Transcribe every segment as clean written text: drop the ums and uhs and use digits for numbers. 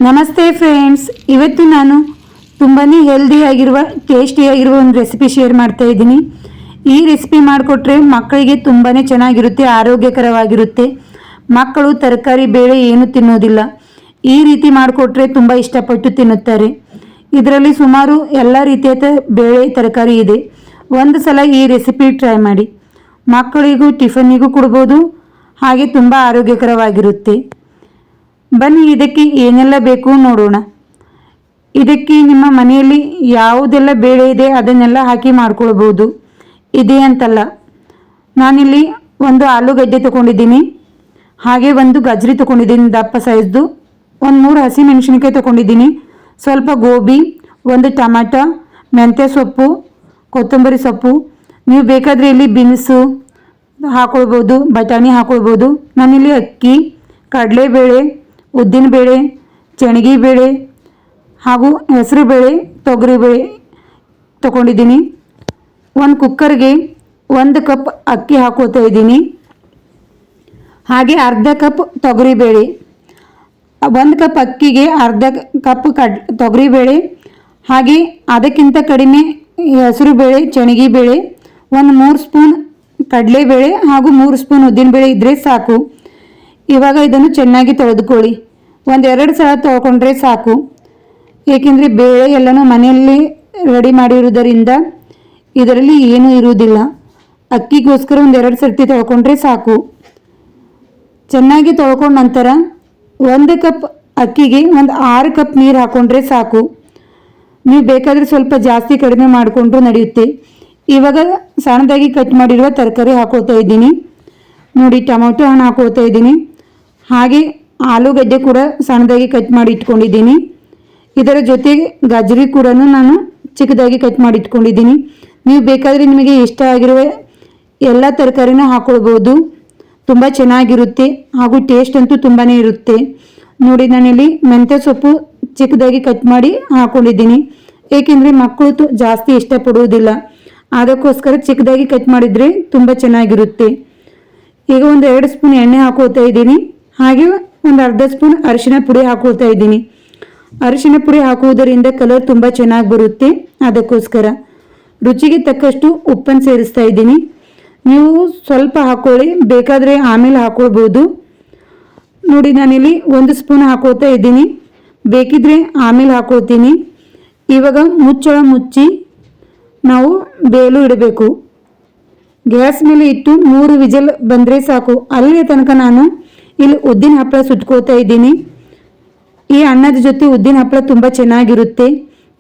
ನಮಸ್ತೆ ಫ್ರೆಂಡ್ಸ್, ಇವತ್ತು ನಾನು ತುಂಬಾ ಹೆಲ್ದಿಯಾಗಿರುವ ಟೇಸ್ಟಿಯಾಗಿರುವ ಒಂದು ರೆಸಿಪಿ ಶೇರ್ ಮಾಡ್ತಾ ಇದ್ದೀನಿ. ಈ ರೆಸಿಪಿ ಮಾಡಿಕೊಟ್ರೆ ಮಕ್ಕಳಿಗೆ ತುಂಬಾ ಚೆನ್ನಾಗಿರುತ್ತೆ, ಆರೋಗ್ಯಕರವಾಗಿರುತ್ತೆ. ಮಕ್ಕಳು ತರಕಾರಿ ಬೇಳೆ ಏನು ತಿನ್ನೋದಿಲ್ಲ. ಈ ರೀತಿ ಮಾಡಿಕೊಟ್ರೆ ತುಂಬ ಇಷ್ಟಪಟ್ಟು ತಿನ್ನುತ್ತಾರೆ. ಇದರಲ್ಲಿ ಸುಮಾರು ಎಲ್ಲ ರೀತಿಯ ಬೇಳೆ ತರಕಾರಿ ಇದೆ. ಒಂದು ಸಲ ಈ ರೆಸಿಪಿ ಟ್ರೈ ಮಾಡಿ. ಮಕ್ಕಳಿಗೂ ಟಿಫನ್ನಿಗೂ ಕೊಡ್ಬೋದು, ಹಾಗೆ ತುಂಬ ಆರೋಗ್ಯಕರವಾಗಿರುತ್ತೆ. ಬನ್ನಿ ಇದಕ್ಕೆ ಏನೆಲ್ಲ ಬೇಕು ನೋಡೋಣ. ಇದಕ್ಕೆ ನಿಮ್ಮ ಮನೆಯಲ್ಲಿ ಯಾವುದೆಲ್ಲ ಬೇಳೆ ಇದೆ ಅದನ್ನೆಲ್ಲ ಹಾಕಿ ಮಾಡ್ಕೊಳ್ಬೋದು. ಇದೆ ಅಂತಲ್ಲ. ನಾನಿಲ್ಲಿ ಒಂದು ಆಲೂಗಡ್ಡೆ ತೊಗೊಂಡಿದ್ದೀನಿ, ಹಾಗೆ ಒಂದು ಗಜ್ರಿ ತೊಗೊಂಡಿದ್ದೀನಿ ದಪ್ಪ ಸೈಜ್ದು, ಒಂದು 3 ಹಸಿಮೆಣಸಿನಕಾಯಿ ತೊಗೊಂಡಿದ್ದೀನಿ, ಸ್ವಲ್ಪ ಗೋಬಿ, ಒಂದು ಟಮಾಟ, ಮೆಂತ್ಯ ಸೊಪ್ಪು, ಕೊತ್ತಂಬರಿ ಸೊಪ್ಪು. ನೀವು ಬೇಕಾದರೆ ಇಲ್ಲಿ ಬೀನ್ಸು ಹಾಕ್ಕೊಳ್ಬೋದು, ಬಟಾಣಿ ಹಾಕ್ಕೊಳ್ಬೋದು. ನಾನಿಲ್ಲಿ ಅಕ್ಕಿ, ಕಡಲೆಬೇಳೆ, ಉದ್ದಿನಬೇಳೆ, ಬೇಳೆ ಹಾಗೂ ಹೆಸರುಬೇಳೆ, ತೊಗರಿಬೇಳೆ ತೊಗೊಂಡಿದ್ದೀನಿ. ಒಂದು ಕುಕ್ಕರ್ಗೆ 1 ಕಪ್ ಅಕ್ಕಿ ಹಾಕೋತಾ ಇದ್ದೀನಿ, ಹಾಗೆ ಅರ್ಧ ಕಪ್ ತೊಗರಿಬೇಳೆ. 1 ಕಪ್ ಅಕ್ಕಿಗೆ ಅರ್ಧ ಕಪ್ ತೊಗರಿಬೇಳೆ, ಹಾಗೆ ಅದಕ್ಕಿಂತ ಕಡಿಮೆ ಹೆಸರುಬೇಳೆ, ಬೇಳೆ, ಒಂದು 3 ಸ್ಪೂನ್ ಕಡಲೆಬೇಳೆ ಹಾಗೂ 3 ಸ್ಪೂನ್ ಉದ್ದಿನಬೇಳೆ ಇದ್ದರೆ ಸಾಕು. ಇವಾಗ ಇದನ್ನು ಚೆನ್ನಾಗಿ ತೊಳೆದುಕೊಳ್ಳಿ. 1-2 ಸಲ ತೊಳ್ಕೊಂಡ್ರೆ ಸಾಕು, ಏಕೆಂದರೆ ಬೇಳೆ ಎಲ್ಲನೂ ಮನೆಯಲ್ಲಿ ರೆಡಿ ಮಾಡಿರುವುದರಿಂದ ಇದರಲ್ಲಿ ಏನೂ ಇರುವುದಿಲ್ಲ. ಅಕ್ಕಿಗೋಸ್ಕರ 1-2 ಸರ್ತಿ ತೊಳ್ಕೊಂಡ್ರೆ ಸಾಕು. ಚೆನ್ನಾಗಿ ತೊಳ್ಕೊಂಡ ನಂತರ 1 ಕಪ್ ಅಕ್ಕಿಗೆ 6 ಕಪ್ ನೀರು ಹಾಕ್ಕೊಂಡ್ರೆ ಸಾಕು. ನೀವು ಬೇಕಾದರೆ ಸ್ವಲ್ಪ ಜಾಸ್ತಿ ಕಡಿಮೆ ಮಾಡಿಕೊಂಡ್ರೂ ನಡೆಯುತ್ತೆ. ಇವಾಗ ಸಣ್ಣದಾಗಿ ಕಟ್ ಮಾಡಿರುವ ತರಕಾರಿ ಹಾಕೋತಾ ಇದ್ದೀನಿ. ನೋಡಿ, ಟೊಮೊಟೊ ಹಣ್ಣು ಹಾಕೋತಾ ಇದ್ದೀನಿ, ಹಾಗೆ ಆಲೂಗಡ್ಡೆ ಕೂಡ ಸಣ್ಣದಾಗಿ ಕಟ್ ಮಾಡಿ ಇಟ್ಕೊಂಡಿದ್ದೀನಿ. ಇದರ ಜೊತೆಗೆ ಗಜ್ರಿ ಕೂಡ ನಾನು ಚಿಕ್ಕದಾಗಿ ಕಟ್ ಮಾಡಿ ಇಟ್ಕೊಂಡಿದ್ದೀನಿ. ನೀವು ಬೇಕಾದರೆ ನಿಮಗೆ ಇಷ್ಟ ಆಗಿರುವ ಎಲ್ಲ ತರಕಾರಿನ ಹಾಕ್ಕೊಳ್ಬೋದು. ತುಂಬ ಚೆನ್ನಾಗಿರುತ್ತೆ ಹಾಗೂ ಟೇಸ್ಟ್ ಅಂತೂ ತುಂಬಾ ಇರುತ್ತೆ. ನೋಡಿ, ನಾನಿಲ್ಲಿ ಮೆಂತ್ಯ ಸೊಪ್ಪು ಚಿಕ್ಕದಾಗಿ ಕಟ್ ಮಾಡಿ ಹಾಕ್ಕೊಂಡಿದ್ದೀನಿ, ಏಕೆಂದರೆ ಮಕ್ಕಳು ಜಾಸ್ತಿ ಇಷ್ಟಪಡುವುದಿಲ್ಲ. ಅದಕ್ಕೋಸ್ಕರ ಚಿಕ್ಕದಾಗಿ ಕಟ್ ಮಾಡಿದರೆ ತುಂಬ ಚೆನ್ನಾಗಿರುತ್ತೆ. ಈಗ 1-2 ಸ್ಪೂನ್ ಎಣ್ಣೆ ಹಾಕೋತಾ ಇದ್ದೀನಿ, ಹಾಗೆ ಒಂದು ಅರ್ಧ ಸ್ಪೂನ್ ಅರಿಶಿನ ಪುಡಿ ಹಾಕೋತಾ ಇದ್ದೀನಿ. ಅರಿಶಿನ ಪುಡಿ ಹಾಕುವುದರಿಂದ ಕಲರ್ ತುಂಬ ಚೆನ್ನಾಗಿ ಬರುತ್ತೆ. ಅದಕ್ಕೋಸ್ಕರ ರುಚಿಗೆ ತಕ್ಕಷ್ಟು ಉಪ್ಪನ್ನು ಸೇರಿಸ್ತಾ ಇದ್ದೀನಿ. ನೀವು ಸ್ವಲ್ಪ ಹಾಕ್ಕೊಳ್ಳಿ, ಬೇಕಾದರೆ ಆಮೇಲೆ ಹಾಕ್ಕೊಳ್ಬೋದು. ನೋಡಿ, ನಾನಿಲ್ಲಿ 1 ಸ್ಪೂನ್ ಹಾಕೋತಾ ಇದ್ದೀನಿ, ಬೇಕಿದ್ರೆ ಆಮೇಲೆ ಹಾಕೋತೀನಿ. ಇವಾಗ ಮುಚ್ಚಳ ಮುಚ್ಚಿ ನಾವು ಬೇಯಲು ಇಡಬೇಕು. ಗ್ಯಾಸ್ ಮೇಲೆ ಇಟ್ಟು 3 ವಿಜಲ್ ಬಂದರೆ ಸಾಕು. ಅಲ್ಲಿಯ ತನಕ ನಾನು ಇಲ್ಲಿ ಉದ್ದಿನ ಹಪ್ಪಳ ಸುಟ್ಕೋತಾ ಇದ್ದೀನಿ. ಈ ಅನ್ನದ ಜೊತೆ ಉದ್ದಿನ ಹಪ್ಪಳ ತುಂಬ ಚೆನ್ನಾಗಿರುತ್ತೆ.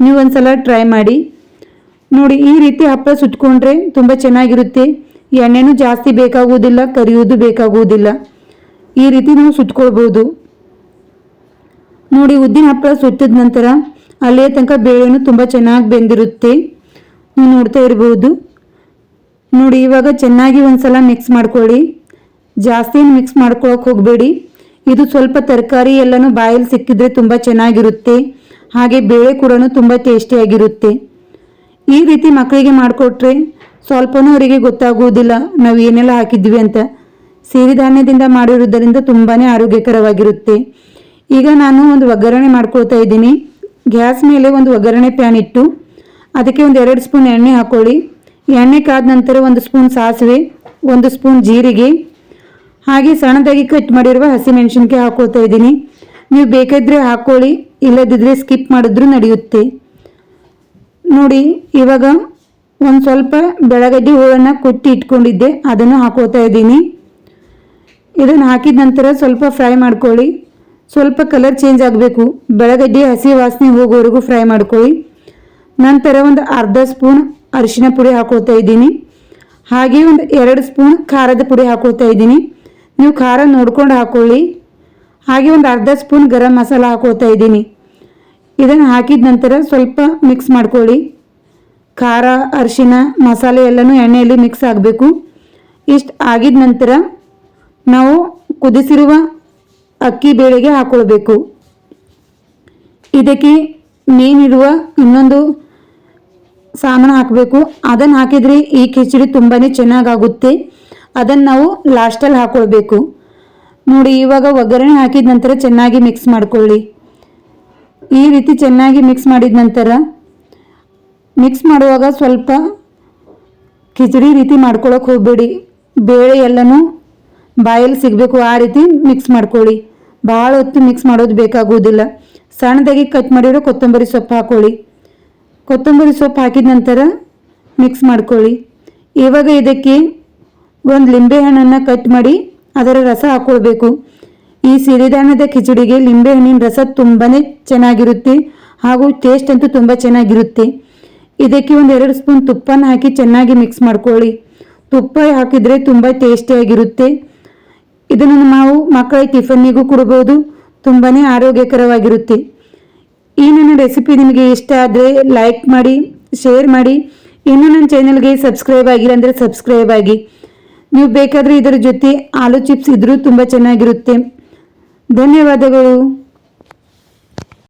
ನೀವು ಒಂದ್ಸಲ ಟ್ರೈ ಮಾಡಿ ನೋಡಿ. ಈ ರೀತಿ ಹಪ್ಪಳ ಸುಟ್ಕೊಂಡ್ರೆ ತುಂಬ ಚೆನ್ನಾಗಿರುತ್ತೆ. ಎಣ್ಣೆನೂ ಜಾಸ್ತಿ ಬೇಕಾಗುವುದಿಲ್ಲ, ಕರಿಯೋದು ಬೇಕಾಗುವುದಿಲ್ಲ. ಈ ರೀತಿ ನಾವು ಸುಟ್ಕೊಳ್ಬೋದು. ನೋಡಿ, ಉದ್ದಿನ ಹಪ್ಪಳ ಸುಟ್ಟಿದ ನಂತರ ಅಲ್ಲಿಯ ತನಕ ಬೇಳೆನೂ ತುಂಬ ಚೆನ್ನಾಗಿ ಬೆಂದಿರುತ್ತೆ. ನೀವು ನೋಡ್ತಾ ಇರ್ಬೋದು. ನೋಡಿ, ಇವಾಗ ಚೆನ್ನಾಗಿ ಒಂದ್ಸಲ ಮಿಕ್ಸ್ ಮಾಡ್ಕೊಳ್ಳಿ. ಜಾಸ್ತಿ ಮಿಕ್ಸ್ ಮಾಡ್ಕೊಳಕ್ಕೆ ಹೋಗಬೇಡಿ. ಇದು ಸ್ವಲ್ಪ ತರಕಾರಿ ಎಲ್ಲನೂ ಬಾಯಲ್ಲಿ ಸಿಕ್ಕಿದ್ರೆ ತುಂಬ ಚೆನ್ನಾಗಿರುತ್ತೆ, ಹಾಗೆ ಬೇಳೆ ಕೂಡ ತುಂಬ ಟೇಸ್ಟಿಯಾಗಿರುತ್ತೆ. ಈ ರೀತಿ ಮಕ್ಕಳಿಗೆ ಮಾಡಿಕೊಟ್ರೆ ಸ್ವಲ್ಪನೂ ಅವರಿಗೆ ಗೊತ್ತಾಗುವುದಿಲ್ಲ ನಾವು ಏನೆಲ್ಲ ಹಾಕಿದ್ವಿ ಅಂತ. ಸಿರಿಧಾನ್ಯದಿಂದ ಮಾಡಿರುವುದರಿಂದ ತುಂಬಾ ಆರೋಗ್ಯಕರವಾಗಿರುತ್ತೆ. ಈಗ ನಾನು ಒಂದು ಒಗ್ಗರಣೆ ಮಾಡ್ಕೊಳ್ತಾ ಇದ್ದೀನಿ. ಗ್ಯಾಸ್ ಮೇಲೆ ಒಂದು ಒಗ್ಗರಣೆ ಪ್ಯಾನ್ ಇಟ್ಟು ಅದಕ್ಕೆ 1-2 ಸ್ಪೂನ್ ಎಣ್ಣೆ ಹಾಕ್ಕೊಳ್ಳಿ. ಎಣ್ಣೆ ಕಾದ ನಂತರ 1 ಸ್ಪೂನ್ ಸಾಸಿವೆ, 1 ಸ್ಪೂನ್ ಜೀರಿಗೆ, ಹಾಗೆ ಸಣ್ಣದಾಗಿ ಕಟ್ ಮಾಡಿರುವ ಹಸಿಮೆಣಸಿನಕಾಯಿ ಹಾಕೋತಾ ಇದ್ದೀನಿ. ನೀವು ಬೇಕಾದರೆ ಹಾಕ್ಕೊಳ್ಳಿ, ಇಲ್ಲದಿದ್ದರೆ ಸ್ಕಿಪ್ ಮಾಡಿದ್ರೂ ನಡೆಯುತ್ತೆ. ನೋಡಿ, ಇವಾಗ ಒಂದು ಸ್ವಲ್ಪ ಬೆಳಗಡ್ಡಿ ಹೋಳನ್ನು ಕೊಟ್ಟಿ ಇಟ್ಕೊಂಡಿದ್ದೆ, ಅದನ್ನು ಹಾಕೋತಾ ಇದ್ದೀನಿ. ಇದನ್ನು ಹಾಕಿದ ನಂತರ ಸ್ವಲ್ಪ ಫ್ರೈ ಮಾಡ್ಕೊಳ್ಳಿ. ಸ್ವಲ್ಪ ಕಲರ್ ಚೇಂಜ್ ಆಗಬೇಕು, ಬೆಳಗಡ್ಡಿ ಹಸಿ ವಾಸನೆ ಹೋಗೋವರೆಗೂ ಫ್ರೈ ಮಾಡ್ಕೊಳ್ಳಿ. ನಂತರ ಒಂದು ಅರ್ಧ ಸ್ಪೂನ್ ಅರಿಶಿನ ಪುಡಿ ಹಾಕೋತಾ ಇದ್ದೀನಿ, ಹಾಗೆ 2 ಸ್ಪೂನ್ ಖಾರದ ಪುಡಿ ಹಾಕೋತಾ ಇದ್ದೀನಿ. ನೀವು ಖಾರ ನೋಡ್ಕೊಂಡು ಹಾಕ್ಕೊಳ್ಳಿ. ಹಾಗೆ ಒಂದು ಅರ್ಧ ಸ್ಪೂನ್ ಗರಂ ಮಸಾಲ ಹಾಕೋತಾ ಇದ್ದೀನಿ. ಇದನ್ನು ಹಾಕಿದ ನಂತರ ಸ್ವಲ್ಪ ಮಿಕ್ಸ್ ಮಾಡ್ಕೊಳ್ಳಿ. ಖಾರ, ಅರಿಶಿನ, ಮಸಾಲೆ ಎಲ್ಲನೂ ಎಣ್ಣೆಯಲ್ಲಿ ಮಿಕ್ಸ್ ಆಗಬೇಕು. ಇಷ್ಟು ಆಗಿದ ನಂತರ ನಾವು ಕುದಿಸಿರುವ ಅಕ್ಕಿ ಬೇಳೆಗೆ ಹಾಕ್ಕೊಳ್ಬೇಕು. ಇದಕ್ಕೆ ಮೇನಿರುವ ಇನ್ನೊಂದು ಸಾಮಾನು ಹಾಕಬೇಕು. ಅದನ್ನು ಹಾಕಿದರೆ ಈ ಕಿಚಡಿ ತುಂಬಾ ಚೆನ್ನಾಗಾಗುತ್ತೆ. ಅದನ್ನು ನಾವು ಲಾಸ್ಟಲ್ಲಿ ಹಾಕ್ಕೊಳ್ಬೇಕು. ನೋಡಿ, ಇವಾಗ ಒಗ್ಗರಣೆ ಹಾಕಿದ ನಂತರ ಚೆನ್ನಾಗಿ ಮಿಕ್ಸ್ ಮಾಡ್ಕೊಳ್ಳಿ. ಈ ರೀತಿ ಚೆನ್ನಾಗಿ ಮಿಕ್ಸ್ ಮಾಡಿದ ನಂತರ ಮಿಕ್ಸ್ ಮಾಡುವಾಗ ಸ್ವಲ್ಪ ಕಿಚಡಿ ರೀತಿ ಮಾಡ್ಕೊಳ್ಳೋಕೆ ಹೋಗಬೇಡಿ. ಬೇಳೆ ಎಲ್ಲನೂ ಬಾಯಲ್ಲಿ ಸಿಗಬೇಕು, ಆ ರೀತಿ ಮಿಕ್ಸ್ ಮಾಡ್ಕೊಳ್ಳಿ. ಭಾಳ ಹೊತ್ತು ಮಿಕ್ಸ್ ಮಾಡೋದು ಬೇಕಾಗುವುದಿಲ್ಲ. ಸಣ್ಣದಾಗಿ ಕಟ್ ಮಾಡಿರೋ ಕೊತ್ತಂಬರಿ ಸೊಪ್ಪು ಹಾಕ್ಕೊಳ್ಳಿ. ಕೊತ್ತಂಬರಿ ಸೊಪ್ಪು ಹಾಕಿದ ನಂತರ ಮಿಕ್ಸ್ ಮಾಡ್ಕೊಳ್ಳಿ. ಇವಾಗ ಇದಕ್ಕೆ ಒಂದು ಲಿಂಬೆಹಣ್ಣನ್ನು ಕಟ್ ಮಾಡಿ ಅದರ ರಸ ಹಾಕ್ಕೊಳ್ಬೇಕು. ಈ ಸಿರಿಧಾನ್ಯದ ಕಿಚಡಿಗೆ ಲಿಂಬೆಹಣ್ಣಿನ ರಸ ತುಂಬಾ ಚೆನ್ನಾಗಿರುತ್ತೆ ಹಾಗೂ ಟೇಸ್ಟ್ ಅಂತೂ ತುಂಬ ಚೆನ್ನಾಗಿರುತ್ತೆ. ಇದಕ್ಕೆ ಒಂದು 2 ಸ್ಪೂನ್ ತುಪ್ಪನ ಹಾಕಿ ಚೆನ್ನಾಗಿ ಮಿಕ್ಸ್ ಮಾಡ್ಕೊಳ್ಳಿ. ತುಪ್ಪ ಹಾಕಿದರೆ ತುಂಬ ಟೇಸ್ಟಿಯಾಗಿರುತ್ತೆ. ಇದನ್ನು ನಾವು ಮಕ್ಕಳ ಟಿಫನ್ನಿಗೂ ಕೊಡ್ಬೋದು. ತುಂಬಾ ಆರೋಗ್ಯಕರವಾಗಿರುತ್ತೆ. ಈ ನನ್ನ ರೆಸಿಪಿ ನಿಮಗೆ ಇಷ್ಟ ಆದರೆ ಲೈಕ್ ಮಾಡಿ, ಶೇರ್ ಮಾಡಿ. ಇನ್ನೂ ನನ್ನ ಚಾನಲ್ಗೆ ಸಬ್ಸ್ಕ್ರೈಬ್ ಆಗಿಲ್ಲ ಅಂದರೆ ಸಬ್ಸ್ಕ್ರೈಬ್ ಆಗಿ. ನೀವು ಬೇಕಾದರೆ ಇದರ ಜೊತೆ ಆಲೂ ಚಿಪ್ಸ್ ಇದ್ದರೂ ತುಂಬ ಚೆನ್ನಾಗಿರುತ್ತೆ. ಧನ್ಯವಾದಗಳು.